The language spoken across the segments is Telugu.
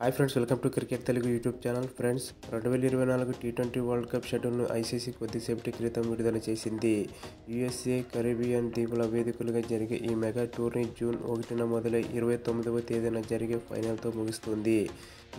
Hi friends, welcome to cricket Telugu YouTube channel. Friends, 2024 T20 world cup షెడ్యూల్ను ఐసీసీ కొద్దిసేపటి క్రితం విడుదల చేసింది. యుఎస్ఏ, కరీబియన్ ద్వీపాల వేదికలుగా జరిగే ఈ మెగా టోర్నీ జూన్ 1న మొదలై 29వ తేదీన జరిగే ఫైనల్తో ముగుస్తుంది.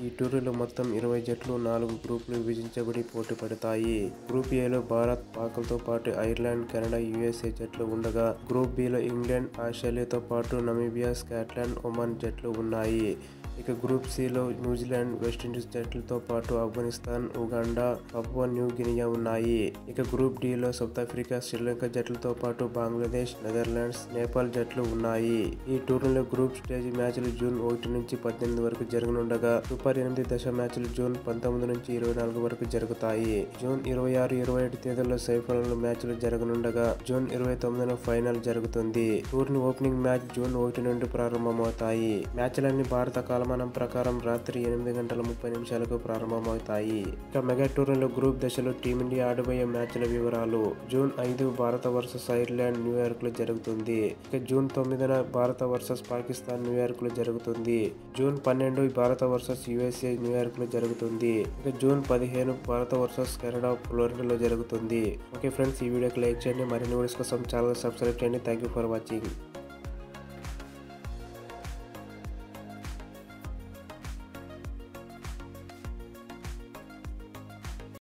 ఈ టోర్నీలో మొత్తం 20 జట్లు 4 గ్రూపులు విభజించబడి పోటీ పడతాయి. గ్రూప్ ఏలో భారత్, పాక్లతో పాటు ఐర్లాండ్, కెనడా, యుఎస్ఏ జట్లు ఉండగా, గ్రూప్ బిలో ఇంగ్లాండ్, ఆస్ట్రేలియాతో పాటు నమీబియా, స్కాట్లాండ్, ఒమాన్ జట్లు ఉన్నాయి. ఇక గ్రూప్ సిలో న్యూజిలాండ్, వెస్టిండీస్ జట్లతో పాటు Afghanistan, Uganda, Papua new Guinea ఉన్నాయి. ఇక గ్రూప్ డిలో సౌతాఫ్రికా, శ్రీలంక జట్లతో పాటు బంగ్లాదేశ్, నెదర్లాండ్స్, నేపాల్ జట్లు ఉన్నాయి. ఈ టోర్నీలో గ్రూప్ స్టేజ్ మ్యాచ్లు జూన్ 1 నుంచి 18 వరకు జరగనుండగా, సూపర్ 8 దశ మ్యాచ్లు జూన్ 19 నుంచి 24 వరకు జరుగుతాయి. జూన్ 26, 27 తేదీల్లో సెమీఫైనల్ మ్యాచ్లు జరగనుండగా, జూన్ 29న ఫైనల్ జరుగుతుంది. టోర్నీ ఓపెనింగ్ మ్యాచ్ జూన్ 1 నుండి ప్రారంభమవుతాయి. మ్యాచ్లన్నీ భారత కాలమానం ప్రకారం రాత్రి 8:30 ప్రారంభమవుతాయి. ఇక మెగా టోర్నీలో గ్రూప్ దశలో టీమిండియా ఆడబోయే మ్యాచ్ల వివరాలు. జూన్ 5 భారత వర్సెస్ ఐర్లాండ్ న్యూయార్క్ లో జరుగుతుంది. ఇక జూన్ 9న భారత వర్సెస్ పాకిస్తాన్ న్యూయార్క్ లో జరుగుతుంది. జూన్ 12 భారత వర్సెస్ యుఎస్ఏ న్యూయార్క్ లో జరుగుతుంది. ఇక జూన్ 15 భారత వర్సెస్ కెనడా ఫ్లోరిడాలో జరుగుతుంది. ఓకే ఫ్రెండ్స్, ఈ వీడియోకి లైక్ చేయండి. మరిన్ని వీడియోస్ కోసం ఛానల్ సబ్స్క్రైబ్ చేయండి. Thank you for watching.